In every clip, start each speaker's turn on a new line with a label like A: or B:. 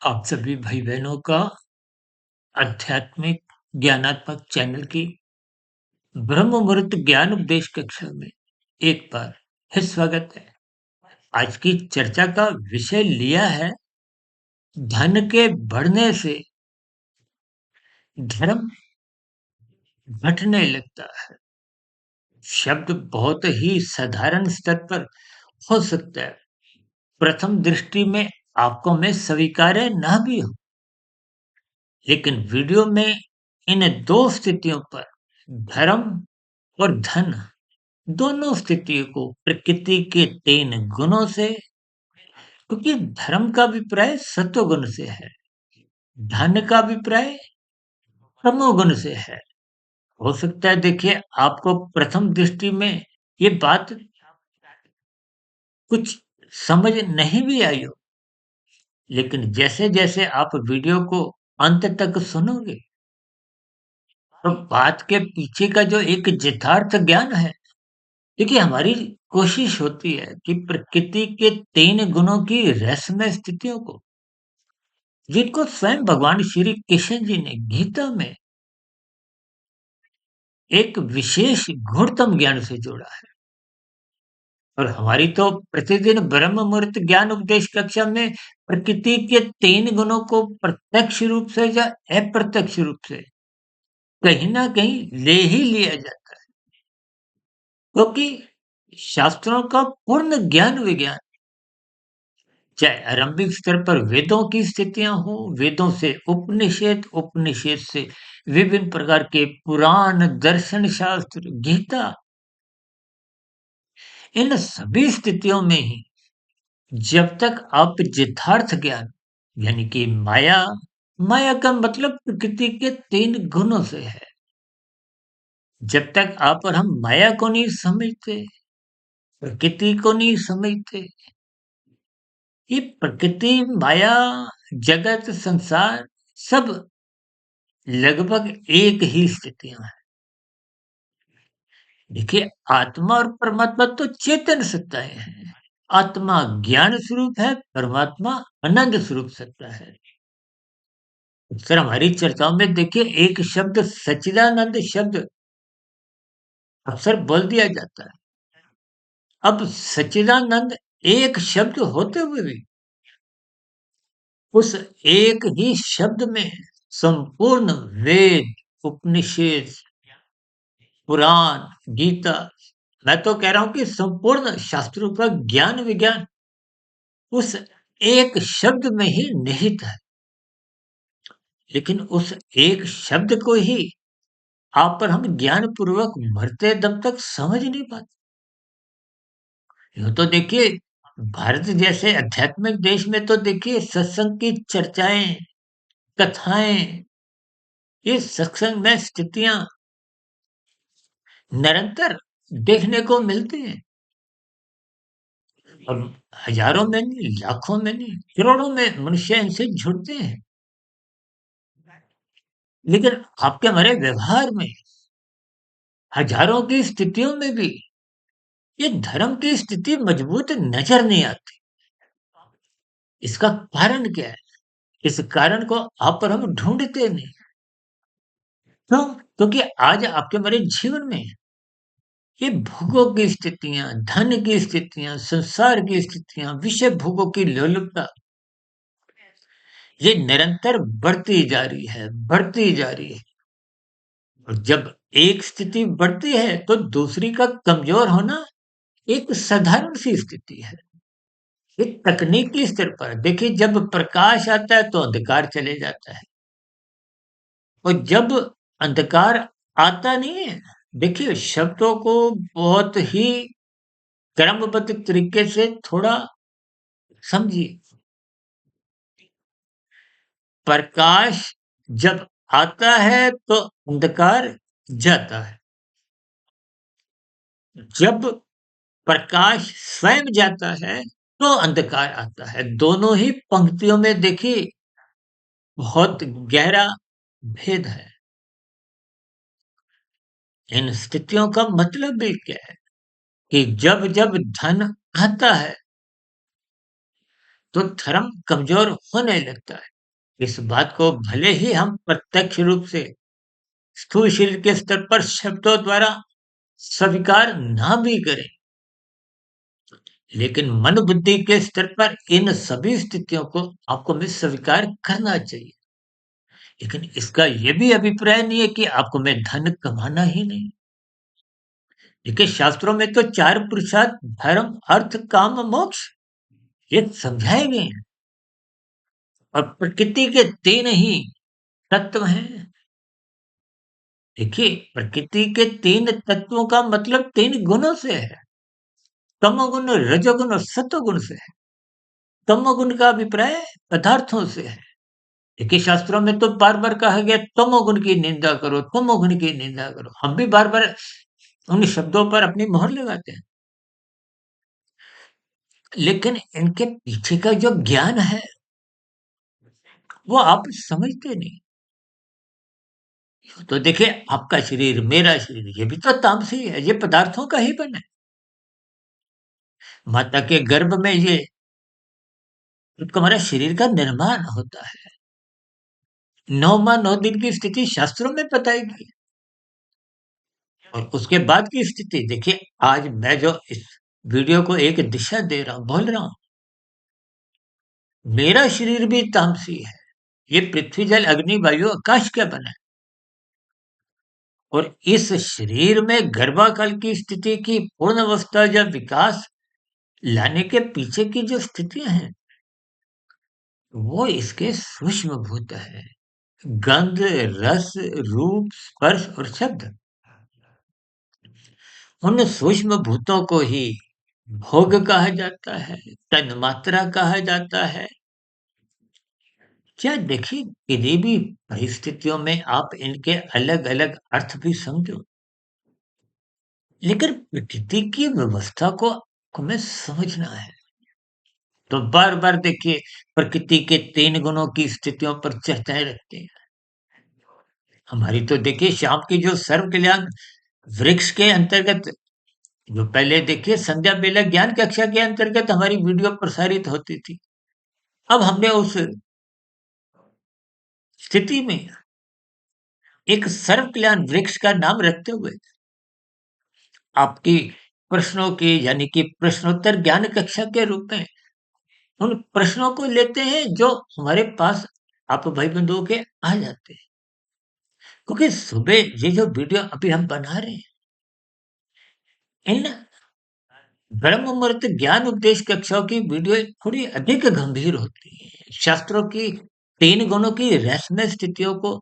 A: आप सभी भाई बहनों का आध्यात्मिक ज्ञानात्मक चैनल की ब्रह्म मुहूर्त ज्ञान उपदेश कक्षा में एक बार फिर स्वागत है। आज की चर्चा का विषय लिया है धन के बढ़ने से धर्म घटने लगता है। शब्द बहुत ही साधारण स्तर पर हो सकता है, प्रथम दृष्टि में आपको में स्वीकार्य न भी हो, लेकिन वीडियो में इन दो स्थितियों पर धर्म और धन दोनों स्थितियों को प्रकृति के 3 गुणों से, क्योंकि धर्म का अभिप्राय सत्वगुण से है, धन का अभिप्राय तमोगुण से है। हो सकता है देखिए आपको प्रथम दृष्टि में ये बात कुछ समझ नहीं भी आई हो, लेकिन जैसे जैसे आप वीडियो को अंत तक सुनोगे तो बात के पीछे का जो एक यथार्थ ज्ञान है, देखिए हमारी कोशिश होती है कि प्रकृति के 3 गुणों की रहस्यमय स्थितियों को, जिनको स्वयं भगवान श्री कृष्ण जी ने गीता में एक विशेष गुणतम ज्ञान से जोड़ा है। और हमारी तो प्रतिदिन ब्रह्म मुहूर्त ज्ञान उपदेश कक्षा में प्रकृति के 3 गुणों को प्रत्यक्ष रूप से या अप्रत्यक्ष रूप से कहीं ना कहीं ले ही लिया जाता है, क्योंकि शास्त्रों का पूर्ण ज्ञान विज्ञान, चाहे आरंभिक स्तर पर वेदों की स्थितियां हो, वेदों से उपनिषद, उपनिषद से विभिन्न प्रकार के पुराण, दर्शन शास्त्र, गीता, इन सभी स्थितियों में ही जब तक आप यथार्थ ज्ञान यानी कि माया, माया का मतलब प्रकृति के 3 गुणों से है, जब तक आप और हम माया को नहीं समझते, प्रकृति को नहीं समझते, ये प्रकृति, माया, जगत, संसार सब लगभग एक ही स्थितियां हैं। देखिए आत्मा और परमात्मा तो चेतन सत्ताएं हैं। आत्मा ज्ञान स्वरूप है, परमात्मा आनंद स्वरूप सत्ता है। अक्सर हमारी चर्चाओं में देखिए एक शब्द सच्चिदानंद शब्द अक्सर बोल दिया जाता है। अब सच्चिदानंद एक शब्द होते हुए भी उस एक ही शब्द में संपूर्ण वेद, उपनिषद, पुराण, गीता, मैं तो कह रहा हूं कि संपूर्ण शास्त्रों का ज्ञान विज्ञान उस एक शब्द में ही निहित है। लेकिन उस एक शब्द को ही आप पर हम ज्ञान पूर्वक मरते दम तक समझ नहीं पाते। यूं तो देखिए भारत जैसे आध्यात्मिक देश में तो देखिए सत्संग की चर्चाएं, कथाएं, ये सत्संग में स्थितियां निरंतर देखने को मिलती हैं। और हजारों में नहीं, लाखों में नहीं, करोड़ों में मनुष्य इनसे जुड़ते हैं। लेकिन आपके हमारे व्यवहार में हजारों की स्थितियों में भी ये धर्म की स्थिति मजबूत नजर नहीं आती। इसका कारण क्या है? इस कारण को आप और हम ढूंढते नहीं। क्यों? क्योंकि आज आपके हमारे जीवन में ये भोगों की स्थितियां, धन की स्थितियां, संसार की स्थितियां, विषय भोगों की लोलुपता, ये निरंतर बढ़ती जा रही है, बढ़ती जा रही है। और जब एक स्थिति बढ़ती है तो दूसरी का कमजोर होना एक साधारण सी स्थिति है। ये तकनीकी स्तर पर देखिए जब प्रकाश आता है तो अंधकार चले जाता है, और जब अंधकार आता नहीं है, देखिए शब्दों को बहुत ही क्रमबद्ध तरीके से थोड़ा समझिए। प्रकाश जब आता है तो अंधकार जाता है, जब प्रकाश स्वयं जाता है तो अंधकार आता है। दोनों ही पंक्तियों में देखिए बहुत गहरा भेद है। इन स्थितियों का मतलब भी क्या है कि जब जब धन आता है तो धर्म कमजोर होने लगता है। इस बात को भले ही हम प्रत्यक्ष रूप से स्थूल शरीर के स्तर पर शब्दों द्वारा स्वीकार ना भी करें, लेकिन मन बुद्धि के स्तर पर इन सभी स्थितियों को आपको में स्वीकार करना चाहिए। लेकिन इसका ये भी अभिप्राय नहीं है कि आपको में धन कमाना ही नहीं। देखिए, शास्त्रों में तो चार पुरुषार्थ धर्म, अर्थ, काम और मोक्ष ये समझाए गए हैं, और प्रकृति के तीन ही तत्व हैं। देखिए, प्रकृति के तीन तत्वों का मतलब तीन गुणों से है। तमोगुण, रजोगुण और सत्वगुण से है। तमोगुण का अभिप्राय पदार्थों से है। देखिए, शास्त्रों में तो बार बार कहा गया तमोगुण की निंदा करो, तमोगुण की निंदा करो। हम भी बार बार उन शब्दों पर अपनी मोहर लगाते हैं, लेकिन इनके पीछे का जो ज्ञान है वो आप समझते नहीं। तो देखिए, आपका शरीर, मेरा शरीर, ये भी तो तामसी है, ये पदार्थों का ही बना है। माता के गर्भ में ये हमारा शरीर का निर्माण होता है। 9 माह 9 दिन की स्थिति शास्त्रों में बताई गई है। और उसके बाद की स्थिति देखिए, आज मैं जो इस वीडियो को एक दिशा दे रहा हूं, बोल रहा हूं, मेरा शरीर भी तामसी है। ये पृथ्वी, जल, अग्नि, वायु, आकाश का बना है। और इस शरीर में गर्भाकाल की स्थिति की पूर्ण अवस्था या विकास लाने के पीछे की जो स्थितियां हैं, वो इसके सूक्ष्म भूत है। गंध, रस, रूप, स्पर्श और शब्द, उन सूक्ष्म भूतों को ही भोग कहा जाता है, तन्मात्रा कहा जाता है। क्या देखिए, किसी भी परिस्थितियों में आप इनके अलग अलग अर्थ भी समझो, लेकिन प्रकृति की व्यवस्था को हमें समझना है। तो बार बार देखिए, प्रकृति के तीन गुणों की स्थितियों पर चर्चाएं रखते हैं। हमारी तो देखिए, शाम की जो सर्व कल्याण वृक्ष के अंतर्गत, जो पहले देखिए संध्या बेला ज्ञान कक्षा के अंतर्गत हमारी वीडियो प्रसारित होती थी, अब हमने उस स्थिति में एक सर्व कल्याण वृक्ष का नाम रखते हुए आपकी प्रश्नों की, यानी कि प्रश्नोत्तर ज्ञान कक्षा के रूप में उन प्रश्नों को लेते हैं जो हमारे पास आप भाई बंधुओं के आ जाते हैं। क्योंकि सुबह ये जो वीडियो अभी हम बना रहे हैं, इन ब्रह्म मुहूर्त ज्ञान उपदेश कक्षाओं की वीडियो थोड़ी अधिक गंभीर होती है। शास्त्रों की तीन गुणों की रहस्यमय स्थितियों को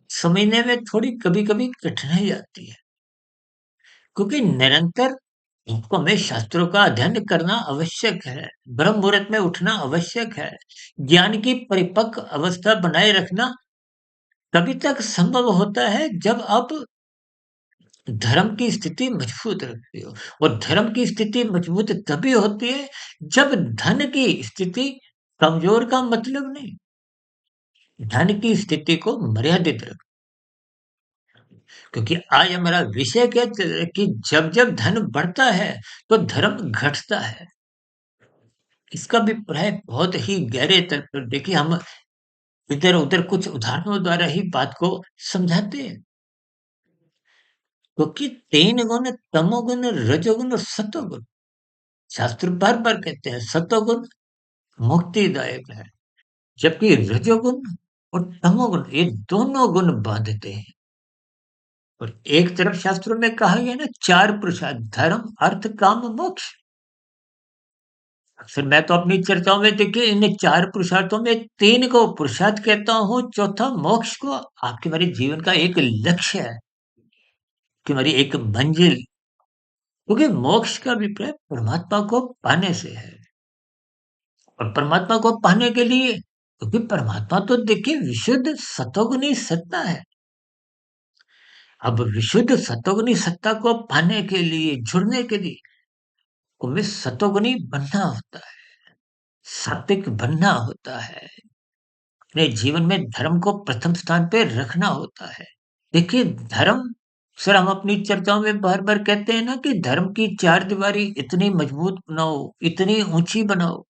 A: समझने में थोड़ी कभी कभी कठिनाई आती है, क्योंकि निरंतर आपको हमें शास्त्रों का अध्ययन करना आवश्यक है, ब्रह्म मुहूर्त में उठना आवश्यक है। ज्ञान की परिपक्व अवस्था बनाए रखना तभी तक संभव होता है जब आप धर्म की स्थिति मजबूत रखते हो। और धर्म की स्थिति मजबूत तभी होती है जब धन की स्थिति कमजोर का मतलब नहीं, धन की स्थिति को मर्यादित रख। क्योंकि आज हमारा विषय क्या है कि जब जब धन बढ़ता है तो धर्म घटता है। इसका भी प्राय बहुत ही गहरे स्तर पर देखिए, हम इधर उधर कुछ उदाहरणों द्वारा ही बात को समझाते हैं। क्योंकि तीन गुण, तमोगुण, रजोगुण और सतोगुण, शास्त्र बार बार कहते हैं सतोगुण मुक्तिदायक है, जबकि रजोगुण और तमोगुण ये दोनों गुण बांधते हैं। और एक तरफ शास्त्रों में कहा गया ना, चार पुरुषार्थ धर्म, अर्थ, काम, मोक्ष। अक्सर मैं तो अपनी चर्चाओं में देखिए इन चार पुरुषार्थों में तीन को पुरुषार्थ कहता हूँ, चौथा मोक्ष को आपके हमारे जीवन का एक लक्ष्य है, कि हमारी एक मंजिल। क्योंकि मोक्ष का अभिप्राय परमात्मा को पाने से है। और परमात्मा को पाने के लिए, क्योंकि परमात्मा तो देखिए विशुद्ध सतोगुनी सत्ता है। अब विशुद्ध सतोगुनी सत्ता को पाने के लिए, जुड़ने के लिए हमें सतोगुनी बनना होता है, सात्विक बनना होता है, अपने जीवन में धर्म को प्रथम स्थान पे रखना होता है। देखिए, धर्म, सर हम अपनी चर्चाओं में बार बार कहते हैं ना कि धर्म की चार दीवारी इतनी मजबूत बनाओ, इतनी ऊंची बनाओ,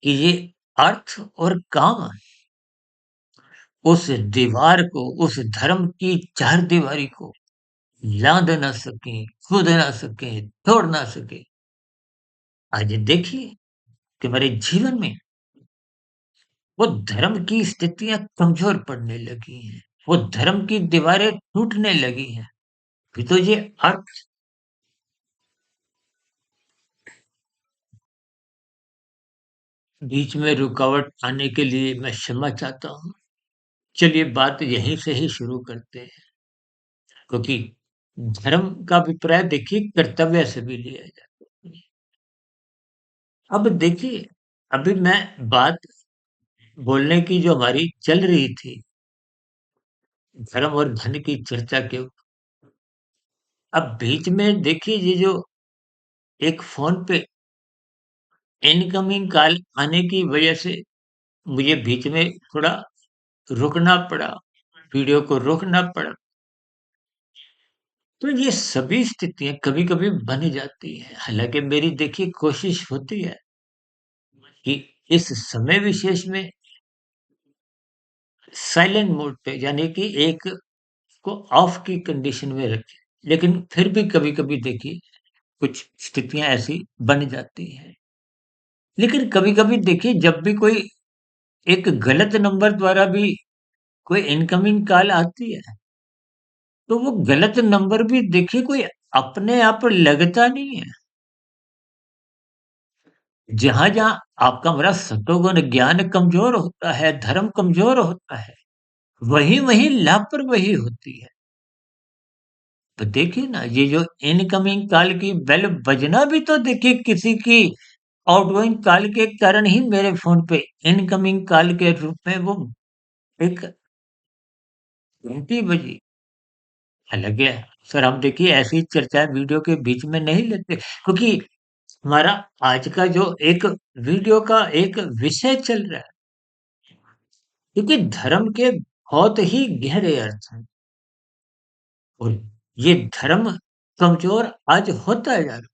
A: कि ये अर्थ और काम उस दीवार को, उस धर्म की चार दीवारी को लांद ना सके, कूद ना सके, तोड़ ना सके। आज देखिए कि हमारे जीवन में वो धर्म की स्थितियां कमजोर पड़ने लगी हैं, वो धर्म की दीवारें टूटने लगी हैं। फिर तो ये अर्थ बीच में रुकावट आने के लिए मैं क्षमा चाहता हूँ। चलिए बात यहीं से ही शुरू करते हैं, क्योंकि धर्म का अभिप्राय देखिए कर्तव्य से भी लिया जाता है। अब देखिए, अभी मैं बात बोलने की जो हमारी चल रही थी, धर्म और धन की चर्चा के, अब बीच में देखिए ये जो एक फ़ोन पे इनकमिंग कॉल आने की वजह से मुझे बीच में थोड़ा रुकना पड़ा, वीडियो को रोकना पड़ा। तो ये सभी स्थितियाँ कभी-कभी बन जाती हैं। हालाँकि मेरी देखिए कोशिश होती है कि इस समय विशेष में साइलेंट मोड पे, यानी कि एक को ऑफ की कंडीशन में रखें। लेकिन फिर भी कभी-कभी देखिए कुछ स्थितियाँ ऐसी बन जाती हैं। लेकिन कभी-कभी देखिए जब भी कोई एक गलत नंबर द्वारा भी कोई इनकमिंग कॉल आती है, तो वो गलत नंबर भी देखिए कोई अपने आप लगता नहीं है। जहाँ-जहाँ आपका हमारा सतोगुण ज्ञान कमज़ोर होता है, धर्म कमज़ोर होता है, वहीं-वहीं लापरवाही होती है। तो देखिए ना, ये जो इनकमिंग कॉल की बेल बजना भी तो देखिए किसी की आउटगोइंग कॉल के कारण ही मेरे फ़ोन पे इनकमिंग कॉल के रूप में वो एक घंटी बजी। हालाँकि सर हम देखिए ऐसी चर्चाएँ वीडियो के बीच में नहीं लेते, क्योंकि हमारा आज का जो एक वीडियो का एक विषय चल रहा है, क्योंकि धर्म के बहुत ही गहरे अर्थ हैं और ये धर्म कमज़ोर आज होता जा रहा है।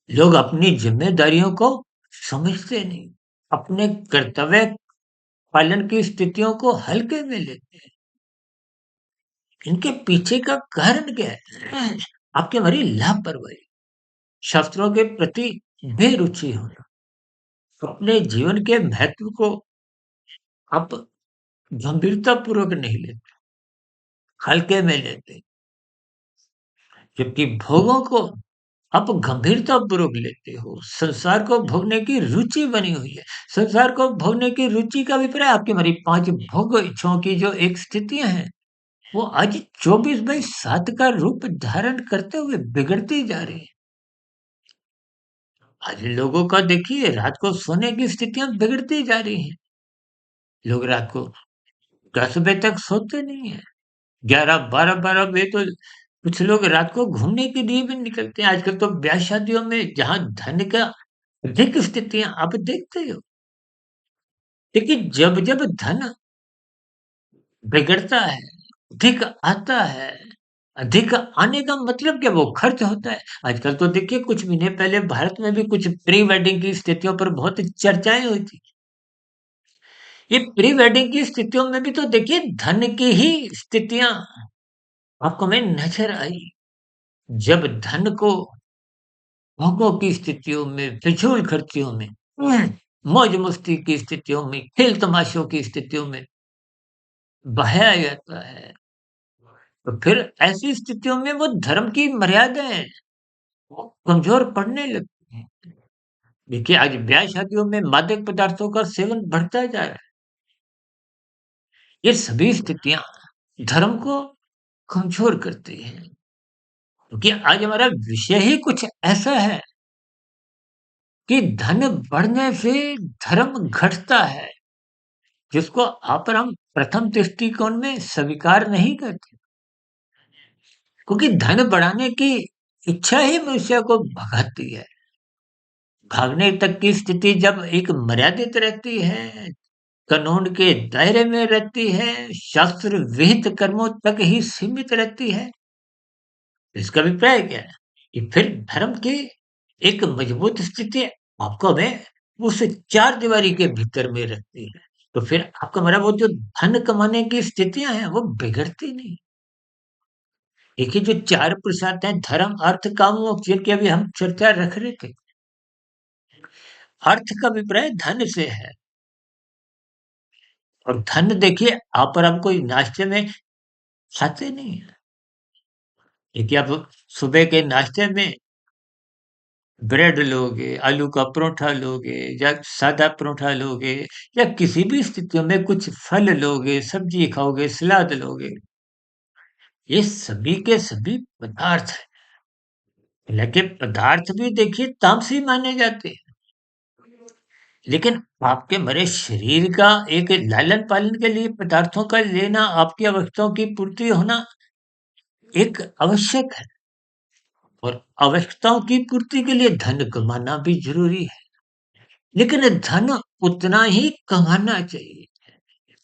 A: लोग अपनी ज़िम्मेदारियों को समझते नहीं, अपने कर्तव्य पालन की स्थितियों को हल्के में लेते हैं। इनके पीछे का कारण क्या है? आपकी हमारी लापरवाही, शास्त्रों के प्रति बेरुचि होना, अपने जीवन के महत्व को आप गंभीरतापूर्वक नहीं लेते, हल्के में लेते, जबकि भोगों को आप गंभीरतापूर्वक लेते हो। संसार को भोगने की रुचि बनी हुई है। संसार को भोगने की रुचि का अभिप्राय आपकी हमारी 5 भोग इच्छाओं की जो एक स्थितियाँ हैं, वो आज 24/7 का रूप धारण करते हुए बिगड़ती जा रही हैं। आज लोगों का देखिए रात को सोने की स्थितियाँ बिगड़ती जा रही हैं। लोग रात को 10 बजे तक सोते नहीं हैं। 11, 12 बजे तो कुछ लोग रात को घूमने के लिए भी निकलते हैं। आजकल तो ब्याह-शादियों में जहाँ धन का अधिक स्थितियाँ आप देखते हो। देखिए जब-जब धन बिगड़ता है, अधिक आता है, अधिक आने का मतलब क्या? वो खर्च होता है। आजकल तो देखिए कुछ महीने पहले भारत में भी कुछ प्री वेडिंग की स्थितियों पर बहुत चर्चाएँ हुई थी। ये प्री वेडिंग की स्थितियों में भी तो देखिए धन की ही स्थितियाँ आपको में नज़र आई। जब धन को भोगों की स्थितियों में, फिजूल खर्चियों में, मौज-मस्ती की स्थितियों में, खेल-तमाशों की स्थितियों में बहाया जाता है, तो फिर ऐसी स्थितियों में वो धर्म की मर्यादाएँ वो कमज़ोर पड़ने लगती हैं। देखिए आज ब्याह-शादियों में मादक पदार्थों का सेवन बढ़ता जा रहा है। ये सभी स्थितियाँ धर्म को कमज़ोर करती हैं, क्योंकि आज हमारा विषय ही कुछ ऐसा है कि धन बढ़ने से धर्म घटता है, जिसको आप और हम प्रथम दृष्टिकोण में स्वीकार नहीं करते, क्योंकि धन बढ़ाने की इच्छा ही मनुष्य को भगाती है। भागने तक की स्थिति जब एक मर्यादित रहती है, कानून के दायरे में रहती है, शास्त्र विहित कर्मों तक ही सीमित रहती है, इसका अभिप्राय क्या है? कि फिर धर्म की एक मजबूत स्थिति आपको हमें उस चार दीवारी के भीतर में रखती है। तो फिर आपका हमारा वो जो धन कमाने की स्थितियां हैं वो बिगड़ती नहीं। देखिए जो चार पुरुषार्थ हैं, धर्म अर्थ काम मोक्ष, जिनकी अभी हम चर्चा रख रहे थे। अर्थ का अभिप्राय धन से है। और धन देखिए आप और हम कोई नाश्ते में खाते नहीं है। देखिए आप सुबह के नाश्ते में ब्रेड लोगे, आलू का परोठा लोगे या सादा परोठा लोगे, या किसी भी स्थितियों में कुछ फल लोगे, सब्जी खाओगे, सलाद लोगे, ये सभी के सभी पदार्थ हैं। हालांकि पदार्थ भी देखिए तामसी माने जाते हैं, लेकिन आपके मरे शरीर का एक लालन पालन के लिए पदार्थों का लेना, आपकी आवश्यकताओं की पूर्ति होना एक आवश्यक है। और आवश्यकताओं की पूर्ति के लिए धन कमाना भी जरूरी है, लेकिन धन उतना ही कमाना चाहिए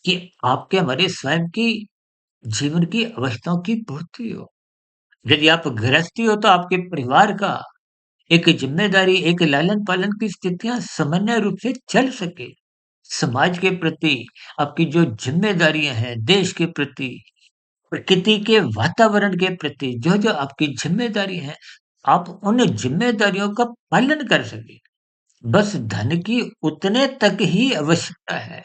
A: कि आपके हमारे स्वयं की जीवन की आवश्यकताओं की पूर्ति हो। यदि आप गृहस्थी हो तो आपके परिवार का एक जिम्मेदारी, एक लालन पालन की स्थितियां सामान्य रूप से चल सके। समाज के प्रति आपकी जो जिम्मेदारियां हैं, देश के प्रति, प्रकृति के वातावरण के प्रति जो जो आपकी जिम्मेदारी है, आप उन जिम्मेदारियों का पालन कर सके। बस धन की उतने तक ही आवश्यकता है।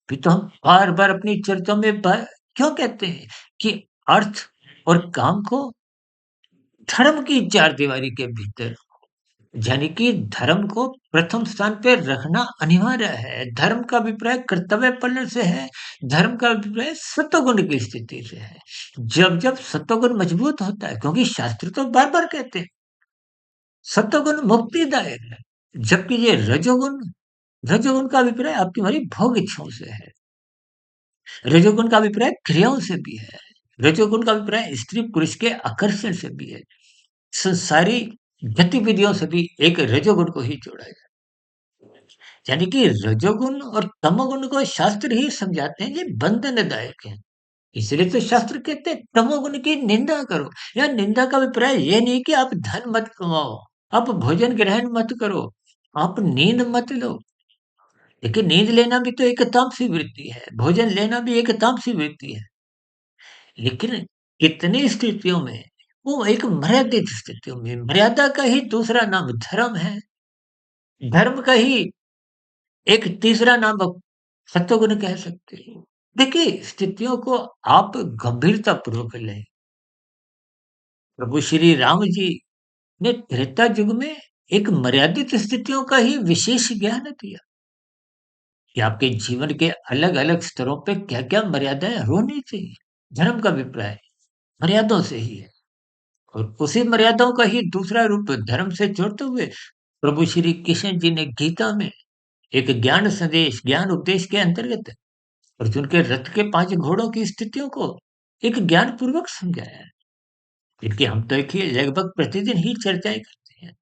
A: भी तो हम बार बार अपनी चर्चा में क्यों कहते हैं कि अर्थ और काम को धर्म की चार दीवारी के भीतर, यानी कि धर्म को प्रथम स्थान पे रखना अनिवार्य है। धर्म का अभिप्राय कर्तव्य पालन से है। धर्म का अभिप्राय सत्वगुण की स्थिति से है। जब जब सत्वगुण मजबूत होता है, क्योंकि शास्त्र तो बार बार कहते हैं सत्वगुण मुक्तिदायक है, जबकि ये रजोगुण, रजोगुण का अभिप्राय आपकी हमारी भोग इच्छाओं से है। रजोगुण का अभिप्राय क्रियाओं से भी है। रजोगुण का अभिप्राय स्त्री पुरुष के आकर्षण से भी है। संसारी गतिविधियों से भी एक रजोगुण को ही जोड़ा जाए। यानी कि रजोगुण और तमोगुण को शास्त्र ही समझाते हैं ये बंधनदायक है। इसलिए तो शास्त्र कहते हैं तमोगुण की निंदा करो। या निंदा का अभिप्राय ये नहीं कि आप धन मत कमाओ, आप भोजन ग्रहण मत करो, आप नींद मत लो। देखिए नींद लेना भी तो एक तामसी वृत्ति है, भोजन लेना भी एक तामसी वृत्ति है। लेकिन कितनी स्थितियों में वो एक मर्यादित स्थितियों में, मर्यादा का ही दूसरा नाम धर्म है। धर्म का ही एक तीसरा नाम आप सत्वगुण कह सकते हो। देखिए स्थितियों को आप गंभीरता पूर्वक लें। प्रभु श्री राम जी ने त्रेता युग में एक मर्यादित स्थितियों का ही विशेष ज्ञान दिया कि आपके जीवन के अलग अलग स्तरों पे क्या क्या मर्यादाएं होनी चाहिए। धर्म का अभिप्राय मर्यादाओं से ही है। और उसी मर्यादाओं का ही दूसरा रूप धर्म से जोड़ते हुए प्रभु श्री कृष्ण जी ने गीता में एक ज्ञान संदेश, ज्ञान उपदेश के अंतर्गत अर्जुन के रथ के 5 घोड़ों की स्थितियों को एक ज्ञान पूर्वक समझाया है। इनकी हम तो देखिए लगभग प्रतिदिन ही चर्चाएं करते हैं।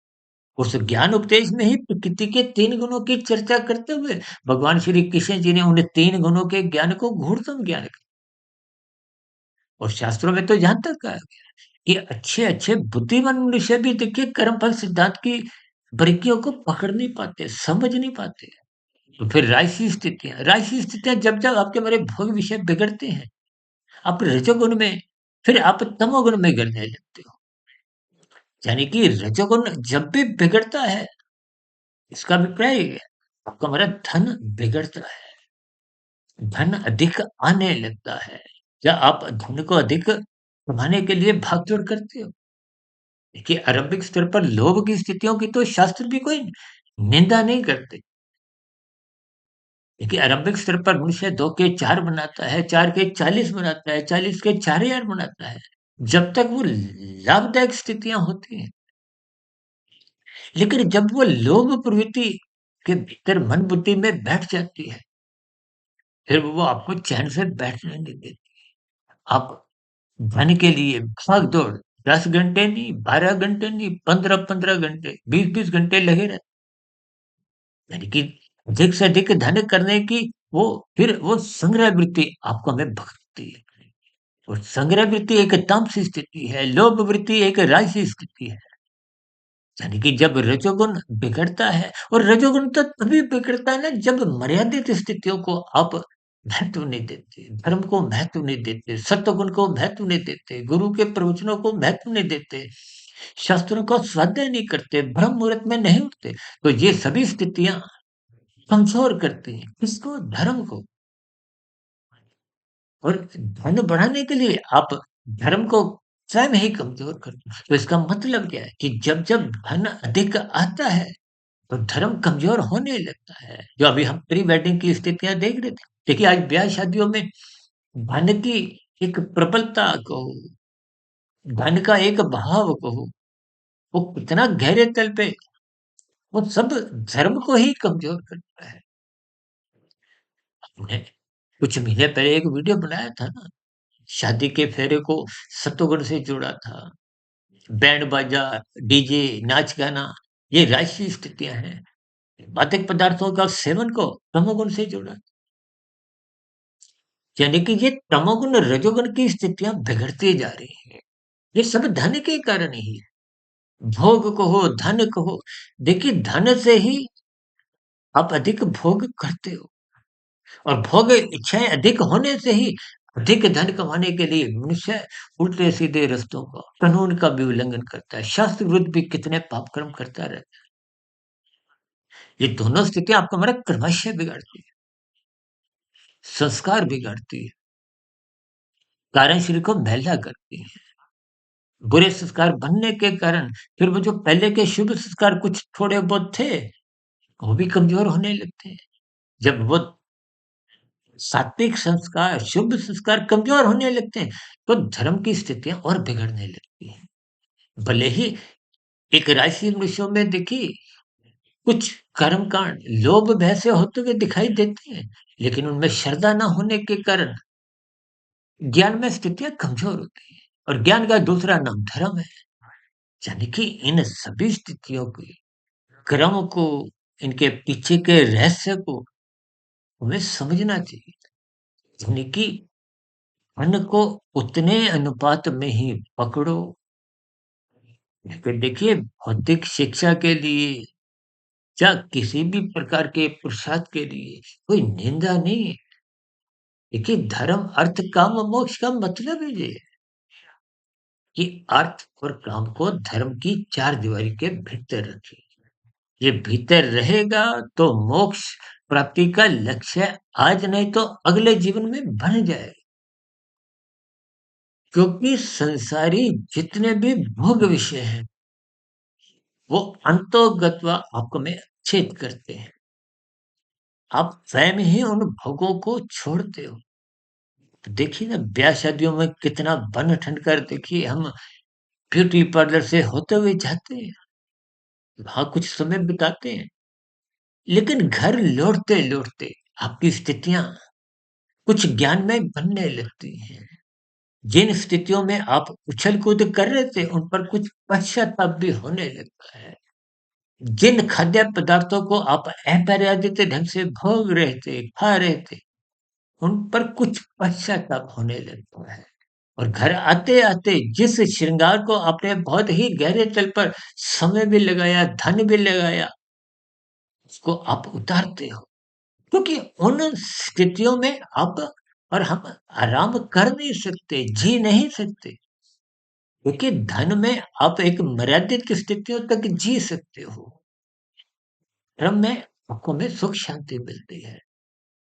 A: उस ज्ञान उपदेश में ही प्रकृति के 3 गुणों की चर्चा करते हुए भगवान श्री कृष्ण जी ने उन 3 गुणों के ज्ञान को गूढ़तम ज्ञान कहा। और शास्त्रों में तो यहाँ तक कहा गया कि अच्छे-अच्छे बुद्धिमान मनुष्य भी देखिए कर्मफल सिद्धांत की बारीकियों को पकड़ नहीं पाते, समझ नहीं पाते। तो फिर राशि स्थितियाँ जब-जब आपके हमारे भोग विषय बिगड़ते हैं, आप रजोगुण में, फिर आप तमोगुण में गिरने लगते हो। यानी कि रजोगुण जब भी बिगड़ता है, इसका अभिप्राय ये है, आपका हमारा धन बिगड़ता है, धन अधिक आने लगता है, या आप धन को अधिक कमाने के लिए भाग-दौड़ करते हो। देखिए आरंभिक स्तर पर लोभ की स्थितियों की तो शास्त्र भी कोई निंदा नहीं करते। देखिए आरंभिक स्तर पर मनुष्य 2 के 4 बनाता है, 4 के 40 बनाता है, 40 के 4000 बनाता है, जब तक वो लाभदायक स्थितियाँ होती हैं। लेकिन जब वो लोभ प्रवृत्ति के भीतर मन बुद्धि में बैठ जाती है, फिर वो आपको चैन से बैठने नहीं देती। आप धन के लिए भाग-दौड़ 10 घंटे नहीं, 12 घंटे नहीं, 15-15 घंटे, 20-20 घंटे लगे रहते। यानी कि अधिक से अधिक धन करने की वो फिर वो संग्रह वृत्ति आपको हमें भगती है। और संग्रह वृत्ति एक तामसी स्थिति है, लोभ वृत्ति एक राजसी स्थिति है। यानी कि जब रजोगुण बिगड़ता है, और रजोगुण तो तभी बिगड़ता है ना जब मर्यादित स्थितियों को आप महत्व नहीं देते, धर्म को महत्व नहीं देते, सत्वगुण को महत्व नहीं देते, गुरु के प्रवचनों को महत्व नहीं देते, शास्त्रों का स्वाध्याय नहीं करते, ब्रह्म मुहूर्त में नहीं उठते, तो ये सभी स्थितियां कमजोर करती हैं किसको? धर्म को। और धन बढ़ाने के लिए आप धर्म को स्वयं ही कमजोर कर दो। तो इसका मतलब क्या है कि जब जब धन अधिक आता है तो धर्म कमजोर होने लगता है। जो अभी हम प्री वेडिंग की स्थितियां देख रहे थे, देखिए आज ब्याह शादियों में धन की एक प्रबलता कहो, धन का एक भाव कहो, वो कितना गहरे तल पे वो सब धर्म को ही कमजोर करता है। हमने कुछ महीने पहले एक वीडियो बनाया था ना, शादी के फेरे को सत्वगुण से जोड़ा था। बैंड बाजा, डीजे, नाच गाना, ये राजसी स्थितियां हैं। मादक पदार्थों का सेवन को तमोगुण से जोड़ा, यानी कि ये तमोगुण रजोगुण की स्थितियां बिगड़ती जा रही हैं। ये सब धन के कारण ही है। भोग कहो, धन कहो, देखिए धन से ही आप अधिक भोग करते हो, और भोग इच्छाएं अधिक होने से ही अधिक धन कमाने के लिए मनुष्य उल्टे सीधे रास्तों का, कानून का भी उल्लंघन करता है, शास्त्र विरुद्ध भी कितने पाप कर्म करता रहता है। ये दोनों स्थितियां आपका हमारा क्रमशः बिगाड़ती है, संस्कार बिगाड़ती है, कार्यशील को मैला करती है। बुरे संस्कार बनने के कारण फिर वो जो पहले के शुभ संस्कार कुछ थोड़े बहुत थे, वो भी कमजोर होने लगते हैं। जब वो सात्विक संस्कार, शुभ संस्कार कमजोर होने लगते हैं, तो धर्म की स्थितियां और बिगड़ने लगती हैं। भले ही एक राशि मनुष्यों में देखिए कुछ कर्मकांड लोभ भय से होते हुए दिखाई देते हैं, लेकिन उनमें श्रद्धा न होने के कारण ज्ञान में स्थितियां कमजोर होती हैं, और ज्ञान का दूसरा नाम धर्म है। यानी कि इन सभी स्थितियों की क्रम को, इनके पीछे के रहस्य को हमें समझना चाहिए। यानी कि मन को उतने अनुपात में ही पकड़ो। फिर देखिए भौतिक शिक्षा के लिए या किसी भी प्रकार के पुरुषार्थ के लिए कोई निंदा नहीं है। देखिए धर्म अर्थ काम और मोक्ष का मतलब ही ये है कि अर्थ और काम को धर्म की चार दीवारी के भीतर रखें। ये भीतर रहेगा तो मोक्ष प्राप्ति का लक्ष्य आज नहीं तो अगले जीवन में बन जाएगा। क्योंकि संसारी जितने भी भोग विषय हैं, वो अंतोगत्वा आपको में छेद करते हैं। आप स्वयं ही उन भोगों को छोड़ते हो। तो देखिए ना ब्याह शादियों में कितना बन ठन कर देखिए हम ब्यूटी पार्लर से होते हुए जाते हैं, वहां कुछ समय बिताते हैं, लेकिन घर लौटते लौटते आपकी स्थितियां कुछ ज्ञान में बनने लगती हैं। जिन स्थितियों में आप उछल कूद कर रहे थे उन पर कुछ पश्चाताप भी होने लगता है। जिन खाद्य पदार्थों को आप अमर्यादित ढंग से भोग रहे थे, खा रहे थे, उन पर कुछ पश्चाताप होने लगता है। और घर आते-आते जिस श्रृंगार को आपने बहुत ही गहरे तल पर समय भी लगाया, धन भी लगाया, उसको आप उतारते हो। क्योंकि उन स्थितियों में आप और हम आराम कर नहीं सकते, जी नहीं सकते। क्योंकि धन में आप एक मर्यादित स्थितियों तक जी सकते हो। धर्म में आपको में सुख शांति मिलती है।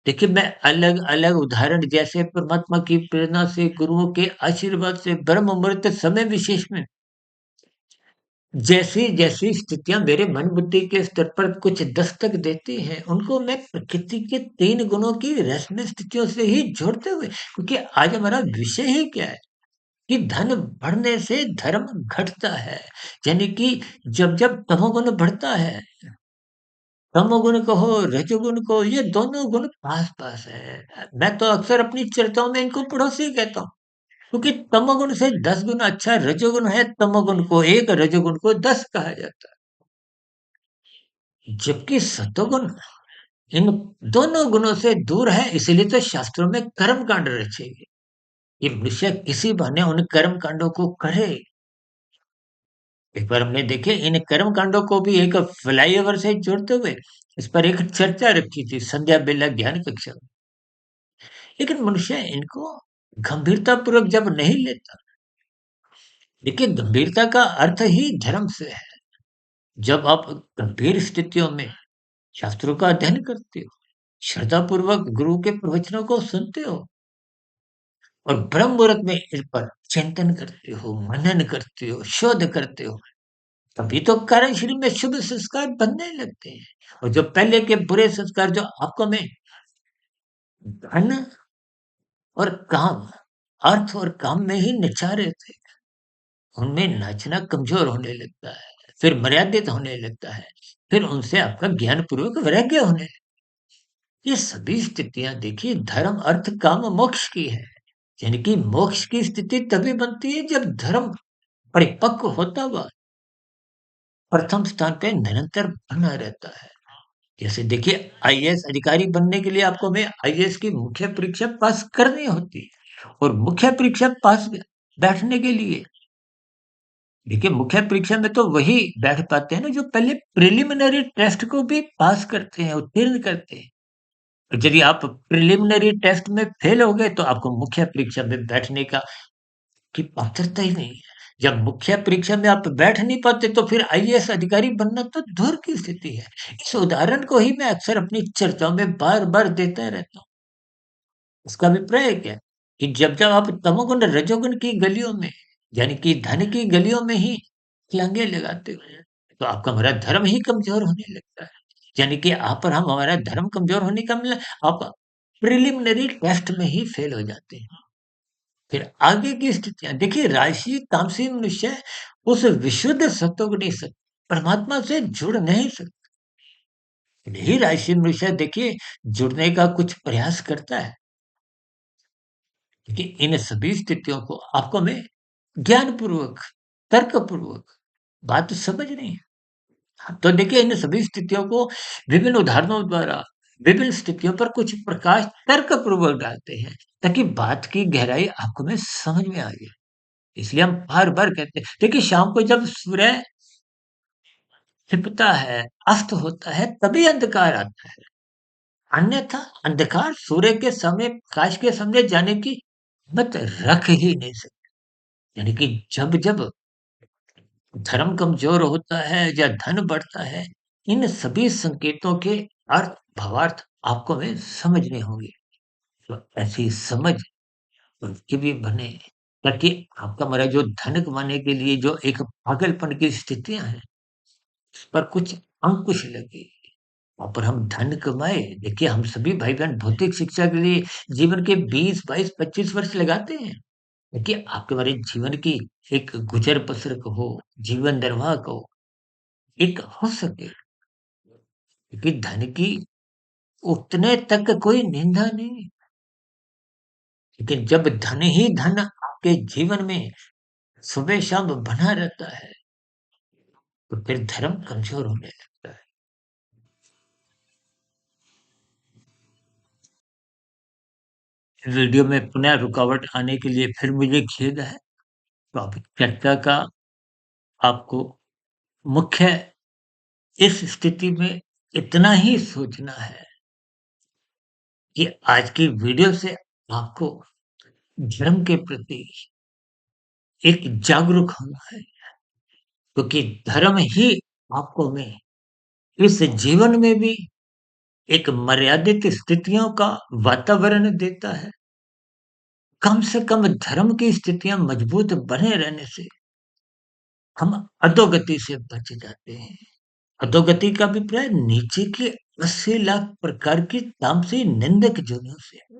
A: देखिए मैं अलग-अलग उदाहरण जैसे परमात्मा की प्रेरणा से, गुरुओं के आशीर्वाद से, ब्रह्म मुहूर्त समय विशेष में जैसी-जैसी स्थितियाँ मेरे मन बुद्धि के स्तर पर कुछ दस्तक देती हैं, उनको मैं प्रकृति के 3 गुणों की रहस्यमय स्थितियों से ही जोड़ते हुए, क्योंकि आज हमारा विषय ही क्या है कि धन बढ़ने से धर्म घटता है। यानी कि जब-जब तमोगुण बढ़ता है, तमोगुण कहो, रजोगुण कहो, ये दोनों गुण पास-पास हैं। मैं तो अक्सर अपनी चर्चाओं में इनको पड़ोसी कहता हूँ, क्योंकि तमोगुण से 10 गुना अच्छा रजोगुण है, तमोगुण को 1, रजोगुण को 10 कहा जाता है। जबकि सतोगुण इन दोनों गुणों से दूर है, इसीलिए तो शास्त्रों में कर्म कांड रचे गए। ये मनुष्य किसी बहाने उन कर्म कांडों को करे, एक बार हमने देखे इन कर्म कांडों को भी एक फ्लाईओवर से जोड़ते हुए इस पर एक चर्चा रखी थी संध्या बेला ज्ञान कक्षा में। लेकिन मनुष्य इनको गंभीरता पूर्वक जब नहीं लेता, देखिए गंभीरता का अर्थ ही धर्म से है। जब आप गंभीर स्थितियों में शास्त्रों का अध्ययन करते हो, श्रद्धा पूर्वक गुरु के प्रवचनों को सुनते हो और ब्रह्म मुहूर्त में इस पर चिंतन करते हो, मनन करते हो, शोध करते हो, तभी तो कार्यशील में शुभ संस्कार बनने लगते हैं। और जो पहले के बुरे संस्कार जो आपको में धन और काम, अर्थ और काम में ही नचारे थे, उनमें नाचना कमजोर होने लगता है, फिर मर्यादित होने लगता है, फिर उनसे आपका ज्ञान पूर्वक वैराग्य होने लगता है। ये सभी स्थितियां देखिए धर्म अर्थ काम मोक्ष की है। यानी कि मोक्ष की स्थिति तभी बनती है जब धर्म परिपक्व होता हुआ प्रथम स्थान पे निरंतर बना रहता है। जैसे देखिए आईएएस अधिकारी बनने के लिए आपको में आईएएस की मुख्य परीक्षा पास करनी होती है और मुख्य परीक्षा पास बैठने के लिए देखिए मुख्य परीक्षा में तो वही बैठ पाते हैं ना जो पहले प्रिलिमिनरी टेस्ट को भी पास करते हैं, उत्तीर्ण करते हैं। और यदि आप प्रिलिमिनरी टेस्ट में फेल हो गए तो आपको मुख्य परीक्षा में बैठने का की पात्रता ही नहीं है। जब मुख्य परीक्षा में आप बैठ नहीं पाते तो फिर आईएएस अधिकारी बनना तो दूर की स्थिति है। इस उदाहरण को ही मैं अक्सर अपनी चर्चाओं में बार-बार देता रहता हूँ। उसका अभिप्राय क्या है कि जब-जब आप तमोगुण रजोगुण की गलियों में यानी कि धन की गलियों में ही छलांगे लगाते हो, तो आपका हमारा धर्म ही कमज़ोर होने लगता है। यानी कि आप और हम हमारा धर्म कमज़ोर होने का मतलब आप प्रिलिमिनरी टेस्ट में ही फेल हो जाते हैं। फिर आगे की स्थितियाँ देखिए राशि तामसी मनुष्य उस विशुद्ध सत्वगुणी से परमात्मा से जुड़ नहीं सकता। यही राशि मनुष्य देखिए जुड़ने का कुछ प्रयास करता है कि इन सभी स्थितियों को आपको में ज्ञान पूर्वक, तर्क पूर्वक बात समझनी है। हाँ, तो देखिए इन सभी स्थितियों को विभिन्न उदाहरणों द्वारा विभिन्न स्थितियों पर कुछ प्रकाश तर्क पूर्वक डालते हैं ताकि बात की गहराई आपको में समझ में आ जाए। इसलिए हम बार-बार कहते हैं देखिए शाम को जब सूर्य छिपता है, अस्त होता है तभी अंधकार आता है। अन्यथा अंधकार सूर्य के सामने प्रकाश के सामने जाने की हिम्मत रख ही नहीं सकती। यानी कि जब-जब धर्म कमज़ोर होता है या धन बढ़ता है, इन सभी संकेतों के अर्थ, भावार्थ आपको में समझने होंगे। तो ऐसी समझ उनकी भी बने ताकि आपका हमारा जो धन कमाने के लिए जो एक पागलपन की स्थितियाँ हैं, उस पर कुछ अंकुश लगे। और पर हम धन कमाए, देखिए हम सभी भाई-बहन भौतिक शिक्षा के लिए जीवन के 20, 22, 25 वर्ष लगाते हैं। देखिए आपके हमारे जीवन की एक गुज़र-बसर कहो, जीवन निर्वाह कहो, एक हो सके क्योंकि धन की उतने तक कोई निंदा नहीं। लेकिन जब धन ही धन आपके जीवन में सुबह-शाम बना रहता है, तो फिर धर्म कमज़ोर होने लगता है। वीडियो में पुनः रुकावट आने के लिए फिर मुझे खेद है। तो अब चर्चा का आपको मुख्य इस स्थिति में इतना ही सोचना है कि आज की वीडियो से आपको धर्म के प्रति एक जागरूक होना है क्योंकि धर्म ही आपको में इस जीवन में भी एक मर्यादित स्थितियों का वातावरण देता है। कम से कम धर्म की स्थितियाँ मजबूत बने रहने से हम अधोगति से बच जाते हैं। अधोगति का अभिप्राय नीचे के 80 लाख प्रकार की तामसी निंदक जोनियों से।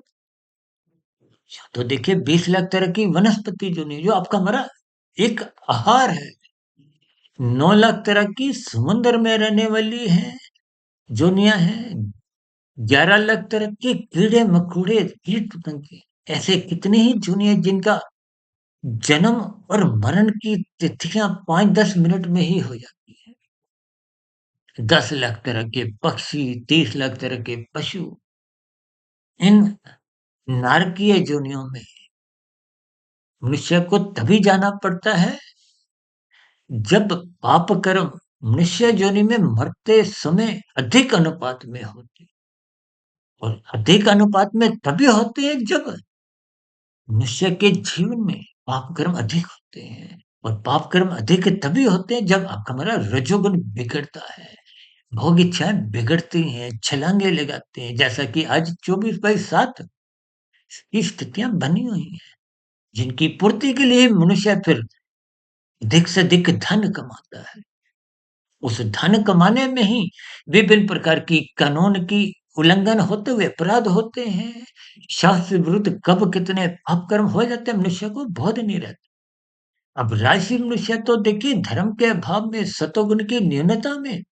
A: तो देखिए 20 लाख तरह की वनस्पति जोनि जो आपका हमारा एक आहार है। 9 लाख तरह की समुद्र में रहने वाली है जोनियां हैं। 11 लाख तरह के कीड़े मकोड़े कीट पतंगे ऐसे कितने ही जोनियां जिनका जन्म और मरण की तिथियां 5-10 मिनट में ही हो जाती है। 10 लाख तरह के पक्षी, 30 लाख तरह के पशु, इन नारकीय योनियों में मनुष्य को तभी जाना पड़ता है जब पाप कर्म मनुष्य योनि में मरते समय अधिक अनुपात में होते, और अधिक अनुपात में तभी होते हैं जब मनुष्य के जीवन में पाप कर्म अधिक होते हैं, और पाप कर्म अधिक तभी होते हैं जब आपका हमारा रजोगुण बिगड़ता है, भोग इच्छाएं बिगड़ती हैं, छलांगे लगाते हैं, जैसा कि आज 24/7 की स्थितियां बनी हुई हैं, जिनकी पूर्ति के लिए मनुष्य फिर अधिक से अधिक धन कमाता है। उस धन कमाने में ही विभिन्न प्रकार की कानून की उल्लंघन होते हुए अपराध होते हैं। शास्त्र विरुद्ध कब कितने पाप कर्म हो जाते हैं, मनुष्य को बोध नहीं रहता। अब राजसी मनुष्य तो देखिए धर्म के अभाव में, सतोगुण की न्यूनता में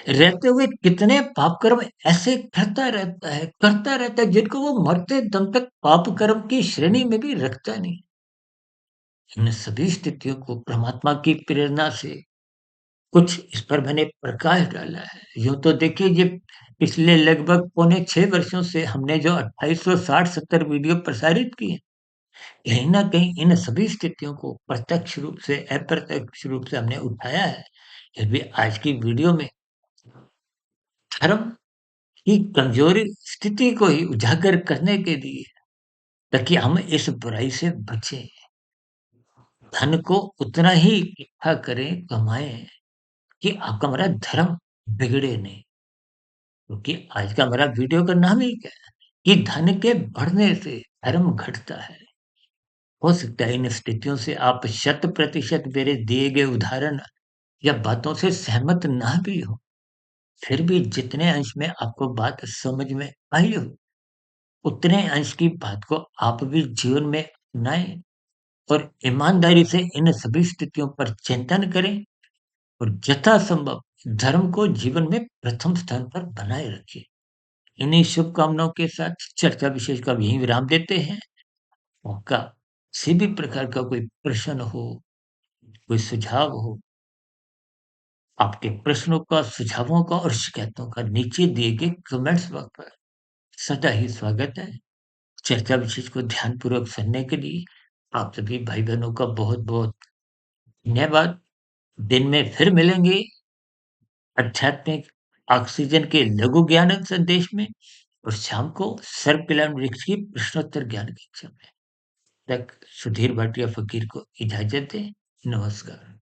A: रहते हुए कितने पाप कर्म ऐसे करता रहता है, जिनको वो मरते दम तक पाप कर्म की श्रेणी में भी रखता नहीं। इन सभी स्थितियों को परमात्मा की प्रेरणा से कुछ इस पर मैंने प्रकाश डाला है। यूँ तो देखिए, ये पिछले लगभग पौने 6 वर्षों से हमने जो 2860-70 वीडियो प्रसारित किए, कहीं न कहीं इन सभी स्थितियों को प्रत्यक्ष रूप से, अप्रत्यक्ष रूप से हमने उठाया है। फिर भी आज की वीडियो में धर्म की कमज़ोरी स्थिति को ही उजागर करने के लिए, ताकि हम इस बुराई से बचें। धन को उतना ही इकट्ठा करें, कमाएँ कि आपका हमारा धर्म बिगड़े नहीं। क्योंकि आज का हमारा वीडियो का नाम ही क्या है कि धन के बढ़ने से धर्म घटता है। हो सकता है इन स्थितियों से आप शत प्रतिशत मेरे दिए गए उदाहरण या बातों से सहमत ना भी हो, फिर भी जितने अंश में आपको बात समझ में आई हो, उतने अंश की बात को आप भी जीवन में अपनाएं, और ईमानदारी से इन सभी स्थितियों पर चिंतन करें, और यथासंभव धर्म को जीवन में प्रथम स्थान पर बनाए रखें। इन्हीं शुभकामनाओं के साथ चर्चा विशेष का यहीं विराम देते हैं। आपका किसी भी प्रकार का कोई प्रश्न हो, कोई सुझाव हो, आपके प्रश्नों का, सुझावों का और शिकायतों का नीचे दिए गए कमेंट्स बॉक्स पर सदा ही स्वागत है। चर्चा विशेष को ध्यानपूर्वक सुनने के लिए आप सभी भाई-बहनों का बहुत-बहुत धन्यवाद। दिन में फिर मिलेंगे आध्यात्मिक ऑक्सीजन के लघु ज्ञान संदेश में, और शाम को सर्वकल्याण वृक्ष की प्रश्नोत्तर ज्ञान कक्षा में। तक सुधीर भाटिया फकीर को इजाजत दें। नमस्कार।